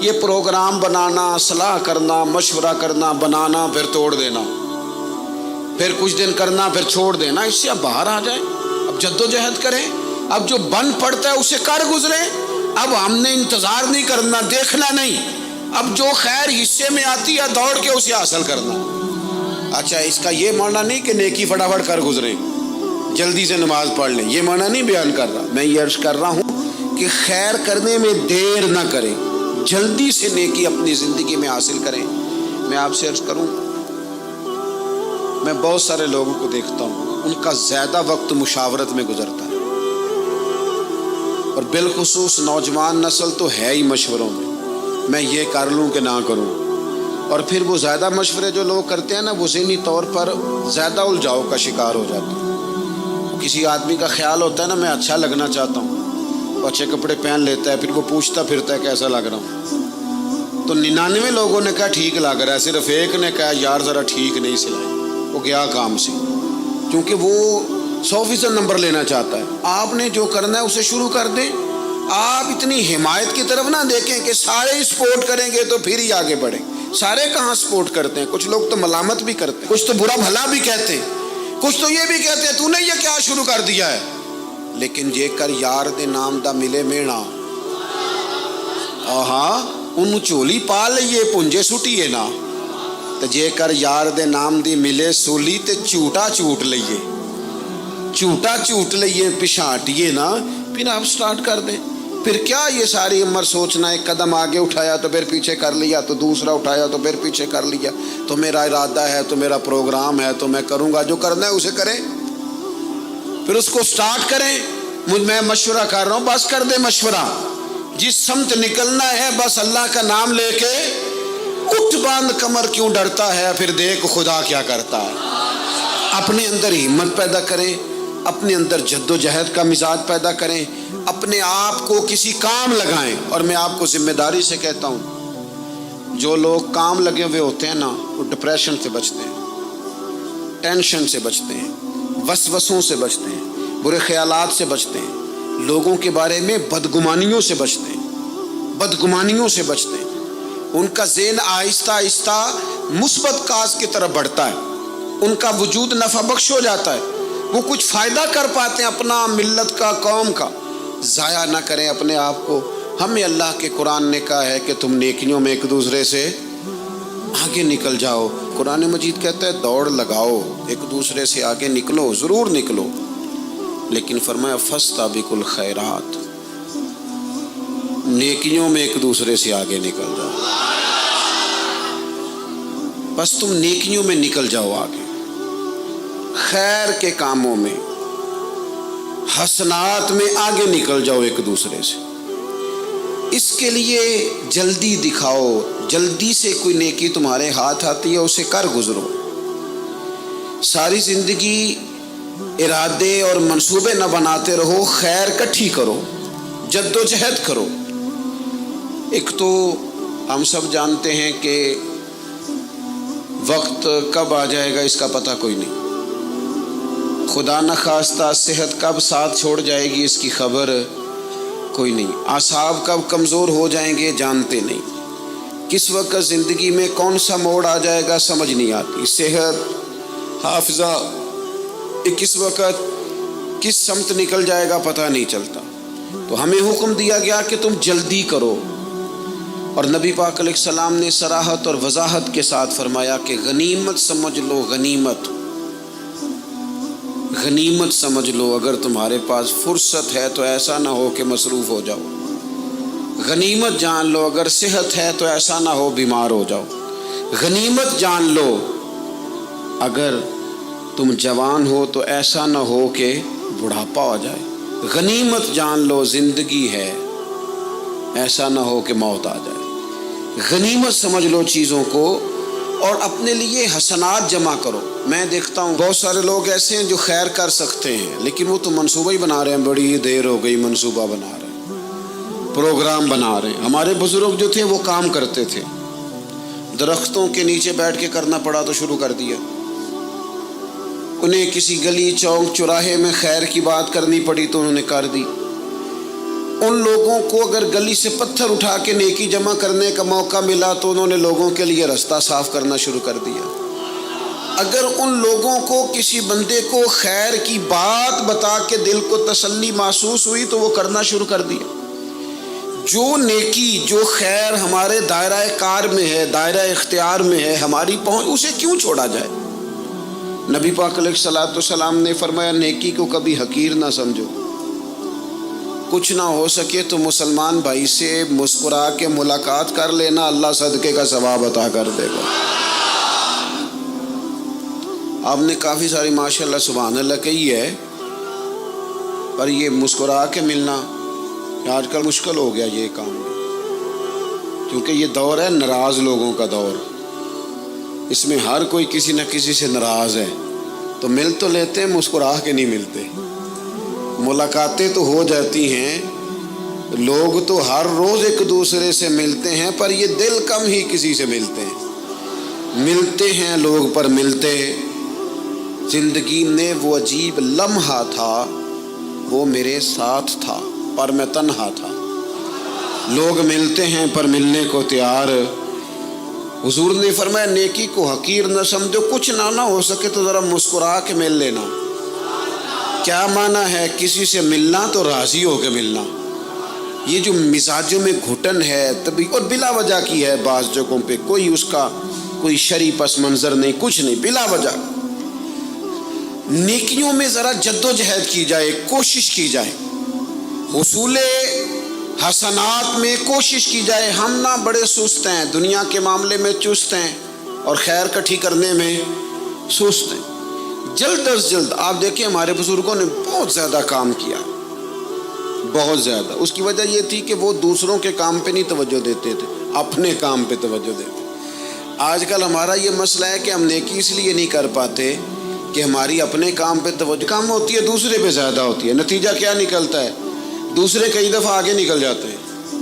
یہ پروگرام بنانا، صلاح کرنا، مشورہ کرنا، بنانا پھر توڑ دینا، پھر کچھ دن کرنا پھر چھوڑ دینا، اس سے اب باہر آ جائیں، اب جد و جہد کریں، اب جو بن پڑتا ہے اسے کر گزریں۔ اب ہم نے انتظار نہیں کرنا، دیکھنا نہیں، اب جو خیر حصے میں آتی ہے دوڑ کے اسے حاصل کرنا۔ اچھا، اس کا یہ معنی نہیں کہ نیکی فٹافٹ کر گزریں، جلدی سے نماز پڑھ لیں، یہ معنی نہیں بیان کر رہا۔ میں یہ عرض کر رہا ہوں کہ خیر کرنے میں دیر نہ کریں، جلدی سے نیکی اپنی زندگی میں حاصل کریں۔ میں آپ سے عرض کروں، میں بہت سارے لوگوں کو دیکھتا ہوں، ان کا زیادہ وقت مشاورت میں گزرتا ہے، اور بالخصوص نوجوان نسل تو ہے ہی مشوروں میں یہ کر لوں کہ نہ کروں، اور پھر وہ زیادہ مشورے جو لوگ کرتے ہیں نا، وہ ذہنی طور پر زیادہ الجھاؤ کا شکار ہو جاتے ہیں۔ کسی آدمی کا خیال ہوتا ہے نا، میں اچھا لگنا چاہتا ہوں، اچھے کپڑے پہن لیتا ہے، پھر وہ پوچھتا پھرتا ہے کیسا لگ رہا ہوں، تو 99 لوگوں نے کہا ٹھیک لگ رہا ہے، صرف ایک نے کہا یار ذرا ٹھیک نہیں سلائی، وہ گیا کام سے، کیونکہ وہ 100% نمبر لینا چاہتا ہے۔ آپ نے جو کرنا ہے اسے شروع کر دیں، آپ اتنی حمایت کی طرف نہ دیکھیں کہ سارے ہی سپورٹ کریں گے تو پھر ہی آگے بڑھیں۔ سارے کہاں سپورٹ کرتے ہیں، کچھ لوگ تو ملامت بھی کرتے ہیں، کچھ تو برا بھلا بھی کہتے ہیں، کچھ تو یہ بھی کہتے ہیں تو نے یہ کیا شروع کر دیا ہے۔ لیکن جے کر یار دے نام دا ملے مینا، آہا ان چولی پا لئیے پنجے سٹیے نا، تو جے کر یار دے نام دی ملے سولی تے چوٹا چوٹ لئیے، چوٹا چوٹ لئیے پچھاٹیے نا، پھر آپ سٹارٹ کر دیں۔ پھر کیا یہ ساری عمر سوچنا، ایک قدم آگے اٹھایا تو پھر پیچھے کر لیا، تو دوسرا اٹھایا تو پھر پیچھے کر لیا، تو میرا ارادہ ہے، تو میرا پروگرام ہے، تو میں کروں گا، جو کرنا ہے اسے کریں، پھر اس کو سٹارٹ کریں۔ میں مشورہ کر رہا ہوں، بس کر دے مشورہ، جس سمت نکلنا ہے بس اللہ کا نام لے کے اٹھ، باندھ کمر کیوں ڈرتا ہے، پھر دیکھ خدا کیا کرتا ہے۔ اپنے اندر ہمت پیدا کریں، اپنے اندر جد و جہد کا مزاج پیدا کریں، اپنے آپ کو کسی کام لگائیں۔ اور میں آپ کو ذمہ داری سے کہتا ہوں، جو لوگ کام لگے ہوئے ہوتے ہیں نا، وہ ڈپریشن سے بچتے ہیں، ٹینشن سے بچتے ہیں، وسوسوں سے بچتے ہیں، برے خیالات سے بچتے ہیں، لوگوں کے بارے میں بدگمانیوں سے بچتے ہیں، بدگمانیوں سے بچتے ہیں۔ ان کا ذہن آہستہ آہستہ مثبت کاز کی طرف بڑھتا ہے، ان کا وجود نفع بخش ہو جاتا ہے، وہ کچھ فائدہ کر پاتے ہیں اپنا، ملت کا، قوم کا۔ ضائع نہ کریں اپنے آپ کو۔ ہمیں اللہ کے قرآن نے کہا ہے کہ تم نیکیوں میں ایک دوسرے سے آگے نکل جاؤ۔ قرآن مجید کہتا ہے دوڑ لگاؤ، ایک دوسرے سے آگے نکلو، ضرور نکلو، لیکن فرمایا فاستبقوا الخیرات، نیکیوں میں ایک دوسرے سے آگے نکل جاؤ۔ بس تم نیکیوں میں نکل جاؤ آگے، خیر کے کاموں میں، حسنات میں آگے نکل جاؤ ایک دوسرے سے۔ اس کے لیے جلدی دکھاؤ، جلدی سے کوئی نیکی تمہارے ہاتھ آتی ہے اسے کر گزرو۔ ساری زندگی ارادے اور منصوبے نہ بناتے رہو، خیر کٹھی کرو، جد و جہد کرو۔ ایک تو ہم سب جانتے ہیں کہ وقت کب آ جائے گا اس کا پتہ کوئی نہیں، خدا نہ خواستہ صحت کب ساتھ چھوڑ جائے گی اس کی خبر کوئی نہیں، اعصاب کب کمزور ہو جائیں گے جانتے نہیں، کس وقت زندگی میں کون سا موڑ آ جائے گا سمجھ نہیں آتی، صحت، حافظہ کس وقت کس سمت نکل جائے گا پتہ نہیں چلتا۔ تو ہمیں حکم دیا گیا کہ تم جلدی کرو، اور نبی پاک علیہ السلام نے صراحت اور وضاحت کے ساتھ فرمایا کہ غنیمت سمجھ لو، غنیمت غنیمت سمجھ لو، اگر تمہارے پاس فرصت ہے تو ایسا نہ ہو کہ مصروف ہو جاؤ، غنیمت جان لو، اگر صحت ہے تو ایسا نہ ہو بیمار ہو جاؤ، غنیمت جان لو، اگر تم جوان ہو تو ایسا نہ ہو کہ بڑھاپا ہو جائے، غنیمت جان لو زندگی ہے، ایسا نہ ہو کہ موت آ جائے۔ غنیمت سمجھ لو چیزوں کو، اور اپنے لیے حسنات جمع کرو۔ میں دیکھتا ہوں بہت سارے لوگ ایسے ہیں جو خیر کر سکتے ہیں، لیکن وہ تو منصوبہ ہی بنا رہے ہیں، بڑی دیر ہو گئی منصوبہ بنا رہے ہیں، پروگرام بنا رہے ہیں۔ ہمارے بزرگ جو تھے وہ کام کرتے تھے، درختوں کے نیچے بیٹھ کے کرنا پڑا تو شروع کر دیا، انہیں کسی گلی چوک چوراہے میں خیر کی بات کرنی پڑی تو انہوں نے کر دی، ان لوگوں کو اگر گلی سے پتھر اٹھا کے نیکی جمع کرنے کا موقع ملا تو انہوں نے لوگوں کے لیے راستہ صاف کرنا شروع کر دیا۔ اگر ان لوگوں کو کسی بندے کو خیر کی بات بتا کے دل کو تسلی محسوس ہوئی تو وہ کرنا شروع کر دیا۔ جو نیکی جو خیر ہمارے دائرہ کار میں ہے، دائرہ اختیار میں ہے، ہماری پہنچ، اسے کیوں چھوڑا جائے؟ نبی پاک علیہ الصلوۃ والسلام نے فرمایا نیکی کو کبھی حقیر نہ سمجھو۔ کچھ نہ ہو سکے تو مسلمان بھائی سے مسکرا کے ملاقات کر لینا، اللہ صدقے کا ثواب عطا کر دے گا۔ آپ نے کافی ساری ماشاءاللہ سبحان اللہ کہی ہے، پر یہ مسکرا کے ملنا آج کل مشکل ہو گیا یہ کام، کیونکہ یہ دور ہے ناراض لوگوں کا دور، اس میں ہر کوئی کسی نہ کسی سے ناراض ہے، تو مل تو لیتے ہیں، مسکرا کے نہیں ملتے۔ ملاقاتیں تو ہو جاتی ہیں، لوگ تو ہر روز ایک دوسرے سے ملتے ہیں، پر یہ دل کم ہی کسی سے ملتے ہیں۔ ملتے ہیں لوگ پر ملتے، زندگی میں وہ عجیب لمحہ تھا، وہ میرے ساتھ تھا پر میں تنہا تھا۔ لوگ ملتے ہیں پر ملنے کو تیار۔ حضور نے فرمایا نیکی کو حقیر نہ سمجھو، کچھ نہ ہو سکے تو ذرا مسکرا کے مل لینا۔ کیا معنی ہے؟ کسی سے ملنا تو راضی ہو کے ملنا۔ یہ جو مزاجوں میں گھٹن ہے تبھی، اور بلا وجہ کی ہے بعض جگہوں پہ، کوئی اس کا کوئی شرعی پس منظر نہیں، کچھ نہیں، بلا وجہ۔ نیکیوں میں ذرا جد و جہد کی جائے، کوشش کی جائے، حصول حسنات میں کوشش کی جائے۔ ہم نہ بڑے سست ہیں، دنیا کے معاملے میں چست ہیں اور خیر کٹھی کرنے میں سست ہیں۔ جلد از جلد آپ دیکھیں ہمارے بزرگوں نے بہت زیادہ کام کیا، بہت زیادہ۔ اس کی وجہ یہ تھی کہ وہ دوسروں کے کام پہ نہیں توجہ دیتے تھے، اپنے کام پہ توجہ دیتے۔ آج کل ہمارا یہ مسئلہ ہے کہ ہم نیکی اس لیے نہیں کر پاتے کہ ہماری اپنے کام پہ توجہ کم ہوتی ہے، دوسرے پہ زیادہ ہوتی ہے۔ نتیجہ کیا نکلتا ہے؟ دوسرے کئی دفعہ آگے نکل جاتے ہیں،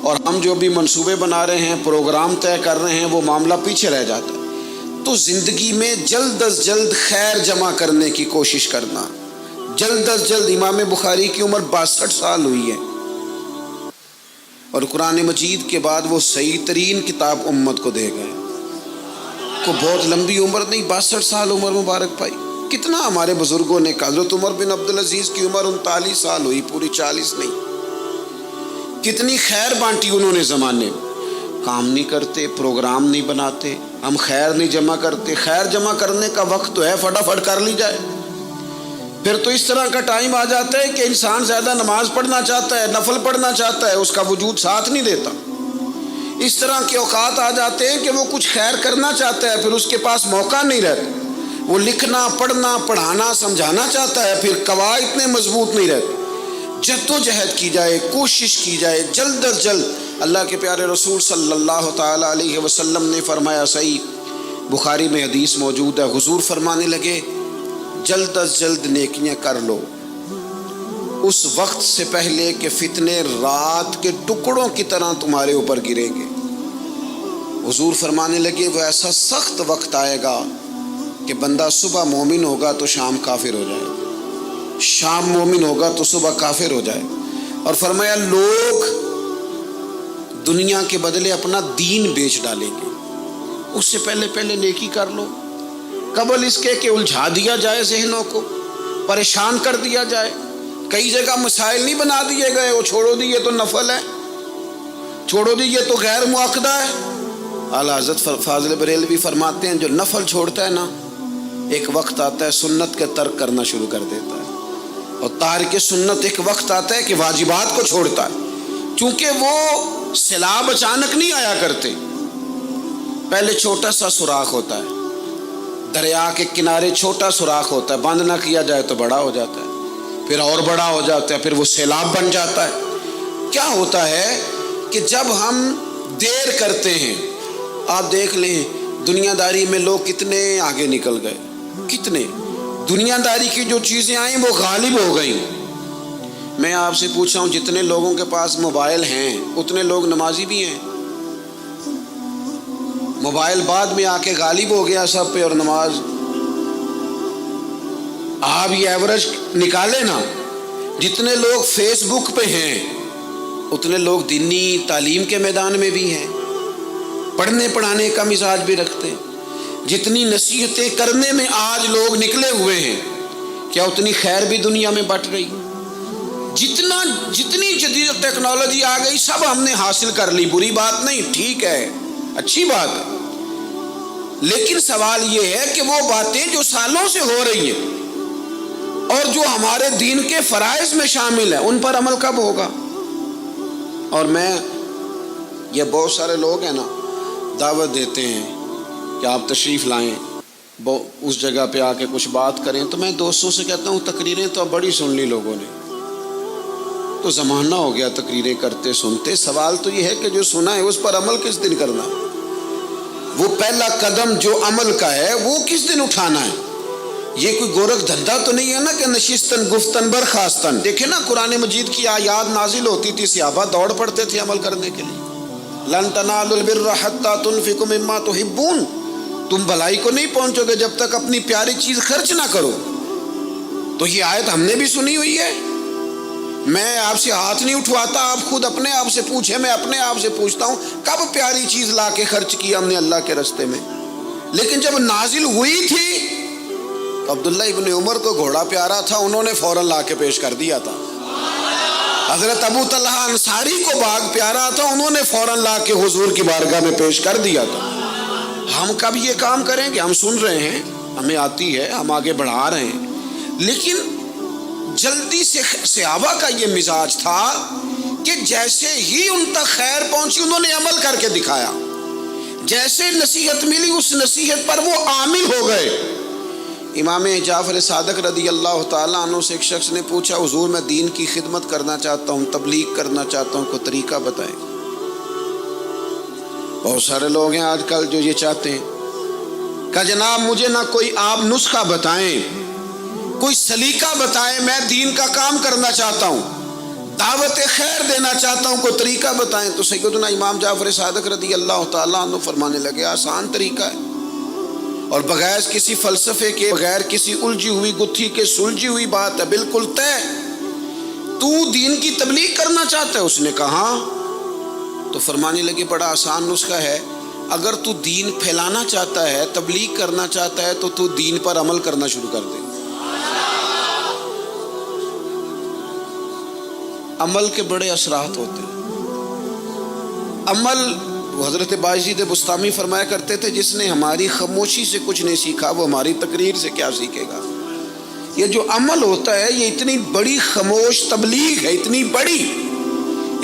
اور ہم جو بھی منصوبے بنا رہے ہیں، پروگرام طے کر رہے ہیں، وہ معاملہ پیچھے رہ جاتا ہے۔ تو زندگی میں جلد از جلد خیر جمع کرنے کی کوشش کرنا، جلد از جلد۔ امام بخاری کی عمر 62 سال ہوئی ہے، اور قرآن مجید کے بعد وہ صحیح ترین کتاب امت کو دے گئے۔ کو بہت لمبی عمر نہیں، 62 سال عمر مبارک پائی۔ کتنا ہمارے بزرگوں نے کہا، حضرت عمر بن عبدالعزیز کی عمر 39 سال ہوئی، پوری 40 نہیں۔ کتنی خیر بانٹی انہوں نے زمانے میں۔ کام نہیں کرتے، پروگرام نہیں بناتے، ہم خیر نہیں جمع کرتے۔ خیر جمع کرنے کا وقت تو ہے، فٹافٹ کر لی جائے۔ پھر تو اس طرح کا ٹائم آ جاتا ہے کہ انسان زیادہ نماز پڑھنا چاہتا ہے، نفل پڑھنا چاہتا ہے، اس کا وجود ساتھ نہیں دیتا۔ اس طرح کے اوقات آ جاتے ہیں کہ وہ کچھ خیر کرنا چاہتا ہے، پھر اس کے پاس موقع نہیں رہتا۔ وہ لکھنا، پڑھنا، پڑھانا، سمجھانا چاہتا ہے، پھر قواعد اتنے مضبوط نہیں رہتے۔ جد و جہد کی جائے، کوشش کی جائے، جلد از جلد۔ اللہ کے پیارے رسول صلی اللہ تعالی علیہ وسلم نے فرمایا، صحیح بخاری میں حدیث موجود ہے، حضور فرمانے لگے جلد از جلد نیکیاں کر لو اس وقت سے پہلے کہ فتنے رات کے ٹکڑوں کی طرح تمہارے اوپر گریں گے۔ حضور فرمانے لگے وہ ایسا سخت وقت آئے گا کہ بندہ صبح مومن ہوگا تو شام کافر ہو جائے، شام مومن ہوگا تو صبح کافر ہو جائے۔ اور فرمایا لوگ دنیا کے بدلے اپنا دین بیچ ڈالیں گے۔ اس سے پہلے نیکی کر لو، قبل اس کے کہ الجھا دیا جائے، ذہنوں کو پریشان کر دیا جائے۔ کئی جگہ مسائل نہیں بنا دیے گئے، وہ چھوڑو دی یہ تو نفل ہے، چھوڑو دی یہ تو غیر معاقدہ ہے۔ اعلیٰ حضرت فاضل بریلوی فرماتے ہیں جو نفل چھوڑتا ہے نا، ایک وقت آتا ہے سنت کے ترک کرنا شروع کر دیتا ہے، اور تارک سنت ایک وقت آتا ہے کہ واجبات کو چھوڑتا ہے، چونکہ وہ سیلاب اچانک نہیں آیا کرتے۔ پہلے چھوٹا سا سوراخ ہوتا ہے، دریا کے کنارے چھوٹا سوراخ ہوتا ہے، بند نہ کیا جائے تو بڑا ہو جاتا ہے، پھر اور بڑا ہو جاتا ہے، پھر وہ سیلاب بن جاتا ہے۔ کیا ہوتا ہے کہ جب ہم دیر کرتے ہیں، آپ دیکھ لیں دنیا داری میں لوگ کتنے آگے نکل گئے، کتنے دنیا داری کی جو چیزیں آئیں وہ غالب ہو گئیں۔ میں آپ سے پوچھا ہوں جتنے لوگوں کے پاس موبائل ہیں اتنے لوگ نمازی بھی ہیں؟ موبائل بعد میں آ کے غالب ہو گیا سب پہ، اور نماز آپ یہ ایوریج نکالے نا، جتنے لوگ فیس بک پہ ہیں اتنے لوگ دینی تعلیم کے میدان میں بھی ہیں، پڑھنے پڑھانے کا مزاج بھی رکھتے ہیں۔ جتنی نصیحتیں کرنے میں آج لوگ نکلے ہوئے ہیں، کیا اتنی خیر بھی دنیا میں بٹ رہی؟ جتنی جدید ٹیکنالوجی آ گئی سب ہم نے حاصل کر لی، بری بات نہیں، ٹھیک ہے، اچھی بات ہے، لیکن سوال یہ ہے کہ وہ باتیں جو سالوں سے ہو رہی ہیں اور جو ہمارے دین کے فرائض میں شامل ہیں ان پر عمل کب ہوگا؟ اور یہ بہت سارے لوگ ہیں نا دعوت دیتے ہیں کہ آپ تشریف لائیں، اس جگہ پہ آ کے کچھ بات کریں، تو میں دوستوں سے کہتا ہوں تقریریں تو اب بڑی سن لی لوگوں نے، تو زمانہ ہو گیا تقریریں کرتے سنتے، سوال تو یہ ہے کہ جو سنا ہے اس پر عمل کس دن کرنا ہے؟ وہ پہلا قدم جو عمل کا ہے وہ کس دن اٹھانا ہے؟ یہ کوئی گورکھ دھندا تو نہیں ہے نا کہ نشستن گفتن برخاستن۔ دیکھیں نا قرآن مجید کی آیات نازل ہوتی تھی، صحابہ دوڑ پڑتے تھے عمل کرنے کے لیے۔ لن تنالوا البر حتى تنفقوا مما تحبون، تم بھلائی کو نہیں پہنچو گے جب تک اپنی پیاری چیز خرچ نہ کرو۔ تو یہ آیت ہم نے بھی سنی ہوئی ہے، میں آپ سے ہاتھ نہیں اٹھواتا، آپ خود اپنے آپ سے پوچھیں، میں اپنے آپ سے پوچھتا ہوں کب پیاری چیز لا کے خرچ کی ہم نے اللہ کے راستے میں؟ لیکن جب نازل ہوئی تھی تو عبداللہ ابن عمر کو گھوڑا پیارا تھا، انہوں نے فوراً لا کے پیش کر دیا تھا۔ حضرت ابو طلحہ انصاری کو باغ پیارا تھا، انہوں نے فوراً لا کے حضور کی بارگاہ میں پیش کر دیا تھا۔ ہم کب یہ کام کریں گے؟ ہم سن رہے ہیں، ہمیں آتی ہے، ہم آگے بڑھا رہے ہیں، لیکن جلدی سے صحابہ کا یہ مزاج تھا کہ جیسے ہی ان تک خیر پہنچی انہوں نے عمل کر کے دکھایا، جیسے نصیحت ملی اس نصیحت پر وہ عامل ہو گئے۔ امام جعفر صادق رضی اللہ تعالیٰ عنہ سے ایک شخص نے پوچھا، حضور میں دین کی خدمت کرنا چاہتا ہوں، تبلیغ کرنا چاہتا ہوں، کوئی طریقہ بتائیں۔ بہت سارے لوگ ہیں آج کل جو یہ چاہتے ہیں کہ جناب مجھے نہ کوئی آپ نسخہ بتائیں، کوئی سلیقہ بتائیں، میں دین کا کام کرنا چاہتا ہوں، دعوت خیر دینا چاہتا ہوں، کوئی طریقہ بتائیں۔ تو سیدنا امام جعفر صادق رضی اللہ تعالیٰ عنہ فرمانے لگے، آسان طریقہ ہے، اور بغیر کسی فلسفے کے، بغیر کسی الجھی ہوئی گتھی کے سلجھی ہوئی بات ہے، بالکل طے۔ تو دین کی تبلیغ کرنا چاہتا ہے؟ اس نے کہا، تو فرمانے لگے بڑا آسان نسخہ ہے، اگر تو دین پھیلانا چاہتا ہے، تبلیغ کرنا چاہتا ہے، تو دین پر عمل کرنا شروع کر دے۔ عمل کے بڑے اثرات ہوتے ہیں۔ عمل، حضرت باجید بستامی فرمایا کرتے تھے، جس نے ہماری خاموشی سے کچھ نہیں سیکھا وہ ہماری تقریر سے کیا سیکھے گا۔ یہ جو عمل ہوتا ہے یہ اتنی بڑی خاموش تبلیغ ہے، اتنی بڑی۔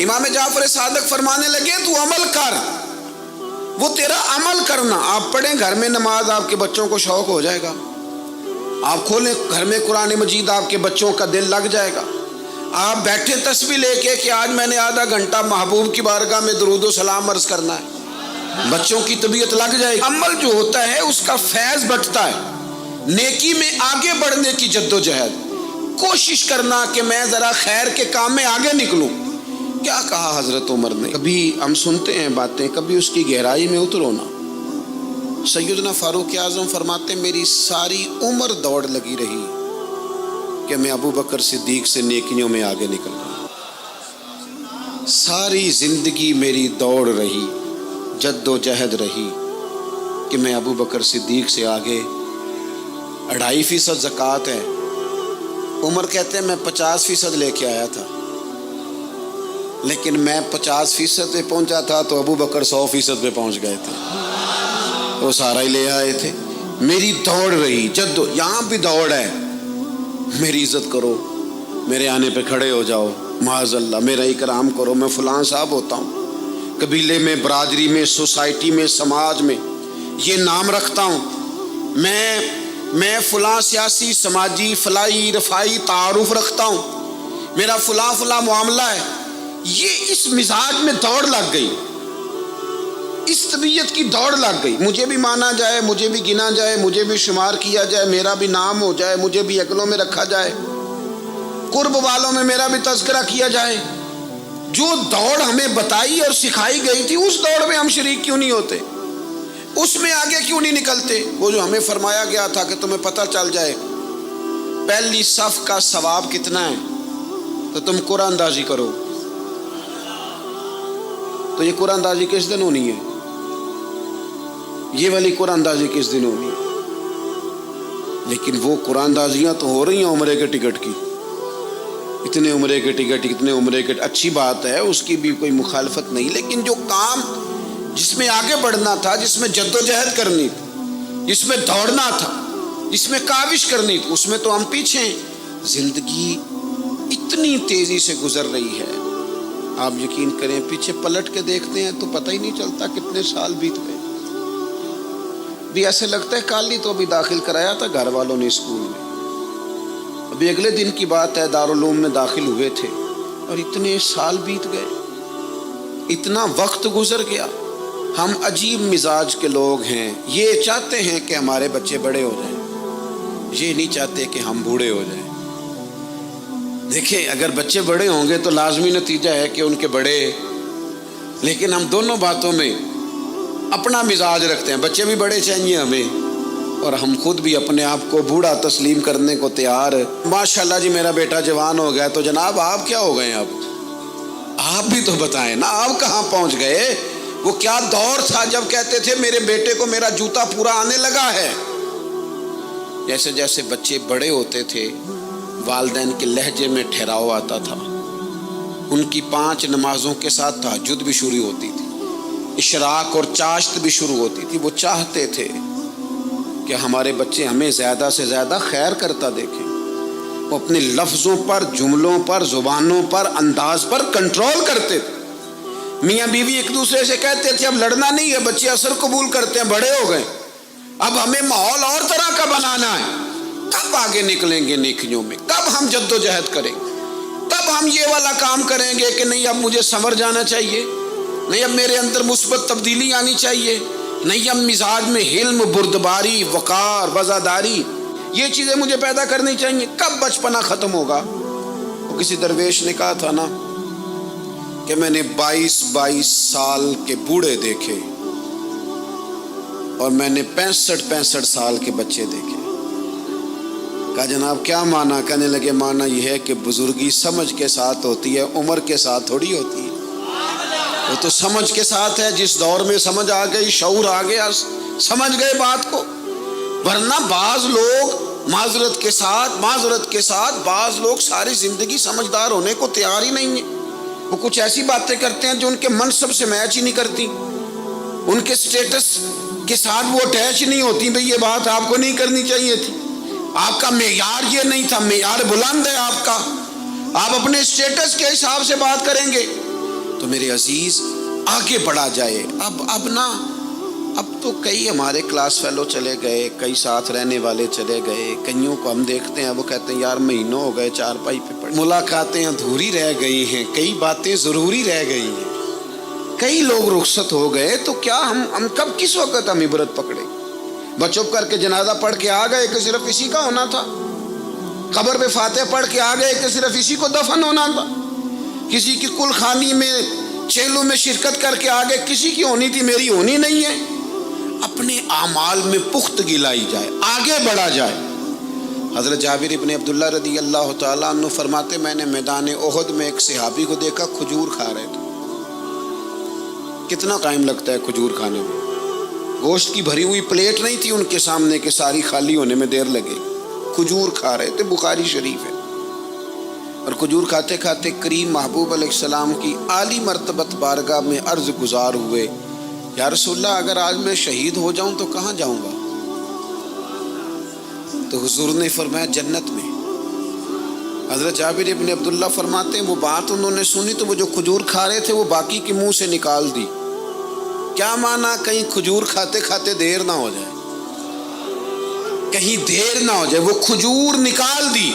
امام جعفر صادق فرمانے لگے تو عمل کر، وہ تیرا عمل کرنا، آپ پڑھیں گھر میں نماز، آپ کے بچوں کو شوق ہو جائے گا، آپ کھولیں گھر میں قرآن مجید، آپ کے بچوں کا دل لگ جائے گا، آپ بیٹھے تسبیح لے کے کہ آج میں نے آدھا گھنٹہ محبوب کی بارگاہ میں درود و سلام عرض کرنا ہے، بچوں کی طبیعت لگ جائے گی۔ عمل جو ہوتا ہے اس کا فیض بٹتا ہے، نیکی میں آگے بڑھنے کی جد و جہد، کوشش کرنا کہ میں ذرا خیر کے کام میں آگے نکلوں۔ کیا کہا حضرت عمر نے؟ کبھی ہم سنتے ہیں باتیں، کبھی اس کی گہرائی میں اترو نا۔ سیدنا فاروق اعظم فرماتے میری ساری عمر دوڑ لگی رہی کہ میں ابو بکر صدیق سے نیکیوں میں آگے نکل رہا، ساری زندگی میری دوڑ رہی، جد و جہد رہی کہ میں ابو بکر صدیق سے آگے۔ 2.5% زکوٰۃ ہے، عمر کہتے ہیں میں 50% لے کے آیا تھا، لیکن میں 50% پہ پہنچا تھا تو ابو بکر 100% پہ پہنچ گئے تھے، وہ سارا ہی لے آئے تھے۔ میری دوڑ رہی، یہاں بھی دوڑ ہے، میری عزت کرو، میرے آنے پہ کھڑے ہو جاؤ، معاذ اللہ میرا اکرام کرو، میں فلاں صاحب ہوتا ہوں، قبیلے میں، برادری میں، سوسائٹی میں، سماج میں یہ نام رکھتا ہوں، میں فلاں سیاسی، سماجی، فلاحی، رفائی تعارف رکھتا ہوں، میرا فلاں معاملہ ہے۔ یہ اس مزاج میں دوڑ لگ گئی، اس طبیعت کی دوڑ لگ گئی، مجھے بھی مانا جائے، مجھے بھی گنا جائے، مجھے بھی شمار کیا جائے، میرا بھی نام ہو جائے، مجھے بھی اگلوں میں رکھا جائے، قرب والوں میں میرا بھی تذکرہ کیا جائے۔ جو دوڑ ہمیں بتائی اور سکھائی گئی تھی اس دوڑ میں ہم شریک کیوں نہیں ہوتے؟ اس میں آگے کیوں نہیں نکلتے؟ وہ جو ہمیں فرمایا گیا تھا کہ تمہیں پتہ چل جائے پہلی صف کا ثواب کتنا ہے، تو تم قرآن اندازی کرو. تو یہ قرآن اندازی کس دن ہونی ہے؟ یہ والی قرآن اندازی کس دن ہونی ہے؟ لیکن وہ قرآن اندازیاں تو ہو رہی ہیں عمرے کے ٹکٹ کی. اتنے عمرے کے ٹکٹ، اتنے عمرے کے، اچھی بات ہے، اس کی بھی کوئی مخالفت نہیں، لیکن جو کام جس میں آگے بڑھنا تھا، جس میں جد و جہد کرنی تھی، جس میں دوڑنا تھا، جس میں کاوش کرنی تھی، اس میں تو ہم پیچھے ہیں. زندگی اتنی تیزی سے گزر رہی ہے، آپ یقین کریں پیچھے پلٹ کے دیکھتے ہیں تو پتہ ہی نہیں چلتا کتنے سال بیت گئے. بھی ایسے لگتا ہے کل ہی تو ابھی داخل کرایا تھا گھر والوں نے اسکول میں، ابھی اگلے دن کی بات ہے دارالعلوم میں داخل ہوئے تھے اور اتنے سال بیت گئے، اتنا وقت گزر گیا. ہم عجیب مزاج کے لوگ ہیں، یہ چاہتے ہیں کہ ہمارے بچے بڑے ہو جائیں، یہ نہیں چاہتے کہ ہم بوڑھے ہو جائیں. دیکھیں اگر بچے بڑے ہوں گے تو لازمی نتیجہ ہے کہ ان کے بڑے، لیکن ہم دونوں باتوں میں اپنا مزاج رکھتے ہیں. بچے بھی بڑے چاہیے ہمیں اور ہم خود بھی اپنے آپ کو بوڑھا تسلیم کرنے کو تیار. ماشاءاللہ جی میرا بیٹا جوان ہو گیا، تو جناب آپ کیا ہو گئے؟ اب آپ بھی تو بتائیں نا، آپ کہاں پہنچ گئے؟ وہ کیا دور تھا جب کہتے تھے میرے بیٹے کو میرا جوتا پورا آنے لگا ہے. جیسے جیسے بچے بڑے ہوتے تھے والدین کے لہجے میں ٹھہراؤ آتا تھا، ان کی 5 نمازوں کے ساتھ تہجد بھی شروع ہوتی تھی، اشراق اور چاشت بھی شروع ہوتی تھی. وہ چاہتے تھے کہ ہمارے بچے ہمیں زیادہ سے زیادہ خیر کرتا دیکھیں. وہ اپنے لفظوں پر، جملوں پر، زبانوں پر، انداز پر کنٹرول کرتے تھے. میاں بیوی ایک دوسرے سے کہتے تھے اب لڑنا نہیں ہے، بچے اثر قبول کرتے ہیں، بڑے ہو گئے، اب ہمیں ماحول اور طرح کا بنانا ہے. کب آگے نکلیں گے نیکیوں میں؟ کب ہم جد و جہد کریں گے؟ کب ہم یہ والا کام کریں گے کہ نہیں اب مجھے سنور جانا چاہیے، نہیں اب میرے اندر مثبت تبدیلی آنی چاہیے، نہیں اب مزاج میں حلم، بردباری، وقار، وزاداری، یہ چیزیں مجھے پیدا کرنی چاہیے. کب بچپنا ختم ہوگا؟ وہ کسی درویش نے کہا تھا نا کہ میں نے 22 سال کے بوڑھے دیکھے اور میں نے 65 سال کے بچے دیکھے. کہا جناب کیا معنی؟ کہنے لگے معنی یہ ہے کہ بزرگی سمجھ کے ساتھ ہوتی ہے، عمر کے ساتھ تھوڑی ہوتی ہے. وہ تو سمجھ کے ساتھ ہے، جس دور میں سمجھ آ گئی، شعور آ گیا، سمجھ گئے بات کو. ورنہ بعض لوگ معذرت کے ساتھ بعض لوگ ساری زندگی سمجھدار ہونے کو تیار ہی نہیں ہیں. وہ کچھ ایسی باتیں کرتے ہیں جو ان کے منصب سے میچ ہی نہیں کرتی، ان کے سٹیٹس کے ساتھ وہ اٹیچ نہیں ہوتی. بھئی یہ بات آپ کو نہیں کرنی چاہیے تھی، آپ کا معیار یہ نہیں تھا، معیار بلند ہے آپ کا، آپ اپنے سٹیٹس کے حساب سے بات کریں گے. تو میرے عزیز آگے بڑھا جائے. اب تو کئی ہمارے کلاس فیلو چلے گئے، کئی ساتھ رہنے والے چلے گئے، کئیوں کو ہم دیکھتے ہیں وہ کہتے ہیں یار مہینوں ہو گئے چارپائی پہ پڑے، ملاقاتیں ادھوری رہ گئی ہیں، کئی باتیں ضروری رہ گئی ہیں، کئی لوگ رخصت ہو گئے. تو کیا ہم کب کس وقت ہم عبرت پکڑے؟ بس چپ کر کے جنازہ پڑھ کے آ گئے کہ صرف اسی کا ہونا تھا، قبر پہ فاتح پڑھ کے آ گئے کہ صرف اسی کو دفن ہونا تھا، کسی کی کل خانی میں چیلوں میں شرکت کر کے آگے کسی کی ہونی تھی، میری ہونی نہیں ہے. اپنے اعمال میں پختگی لائی جائے، آگے بڑھا جائے. حضرت جابر ابن عبداللہ رضی اللہ تعالیٰ عنہ فرماتے میں نے میدان احد میں ایک صحابی کو دیکھا کھجور کھا رہے تھے. کتنا ٹائم لگتا ہے کھجور کھانے میں؟ گوشت کی بھری ہوئی پلیٹ نہیں تھی ان کے سامنے کہ ساری خالی ہونے میں دیر لگے. کھجور کھا رہے تھے، بخاری شریف ہے. اور کھجور کھاتے کھاتے کریم محبوب علیہ السلام کی عالی مرتبت بارگاہ میں عرض گزار ہوئے یا رسول اللہ اگر آج میں شہید ہو جاؤں تو کہاں جاؤں گا؟ تو حضور نے فرمایا جنت میں. حضرت جابر ابن عبداللہ فرماتے ہیں وہ بات انہوں نے سنی تو وہ جو کھجور کھا رہے تھے وہ باقی کے منہ سے نکال دی. کیا معنی؟ کہیں کھجور کھاتے کھاتے دیر نہ ہو جائے، کہیں دیر نہ ہو جائے. وہ کھجور نکال دی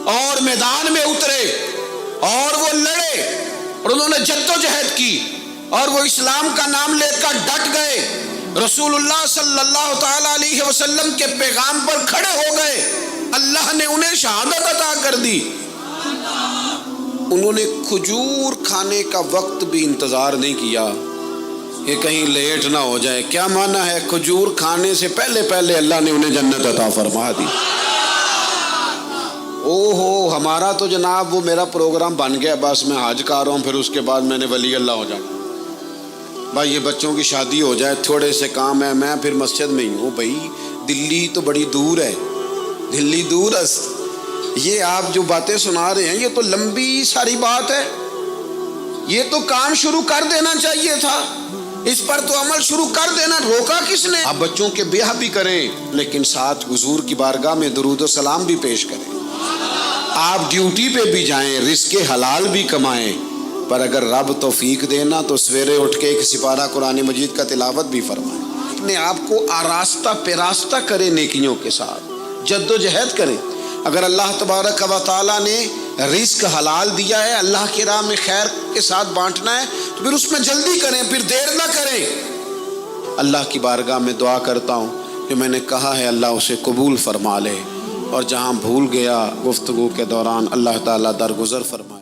اور میدان میں اترے اور وہ لڑے اور انہوں نے جد و جہد کی اور وہ اسلام کا نام لے کر ڈٹ گئے، رسول اللہ صلی اللہ تعالی علیہ وسلم کے پیغام پر کھڑے ہو گئے. اللہ نے انہیں شہادت عطا کر دی. انہوں نے کھجور کھانے کا وقت بھی انتظار نہیں کیا کہ کہیں لیٹ نہ ہو جائے. کیا معنی ہے؟ کھجور کھانے سے پہلے اللہ نے انہیں جنت عطا فرما دی. او ہو ہمارا تو جناب وہ میرا پروگرام بن گیا، بس میں حج کر رہا ہوں، پھر اس کے بعد میں نے ولی اللہ ہو جانا، بھائی یہ بچوں کی شادی ہو جائے، تھوڑے سے کام ہے، میں پھر مسجد میں ہی ہوں۔ بھائی دلی تو بڑی دور ہے، دلی دور است، یہ آپ جو باتیں سنا رہے ہیں یہ تو لمبی ساری بات ہے، یہ تو کام شروع کر دینا چاہیے تھا، اس پر تو عمل شروع کر دینا، روکا کس نے؟ آپ بچوں کے بیاہ بھی کریں لیکن ساتھ حضور کی بارگاہ میں درود و سلام بھی پیش کریں، آپ ڈیوٹی پہ بھی جائیں، رزق حلال بھی کمائیں، پر اگر رب توفیق دینا تو سویرے اٹھ کے ایک سپارہ قرآن مجید کا تلاوت بھی فرمائیں، اپنے آپ کو آراستہ پیراستہ کریں، نیکیوں کے ساتھ جد و جہد کریں۔ اگر اللہ تبارک و تعالیٰ نے رزق حلال دیا ہے، اللہ کی راہ میں خیر کے ساتھ بانٹنا ہے، تو پھر اس میں جلدی کریں، پھر دیر نہ کریں۔ اللہ کی بارگاہ میں دعا کرتا ہوں کہ میں نے کہا ہے اللہ اسے قبول فرما لے، اور جہاں بھول گیا گفتگو کے دوران اللہ تعالیٰ درگزر فرما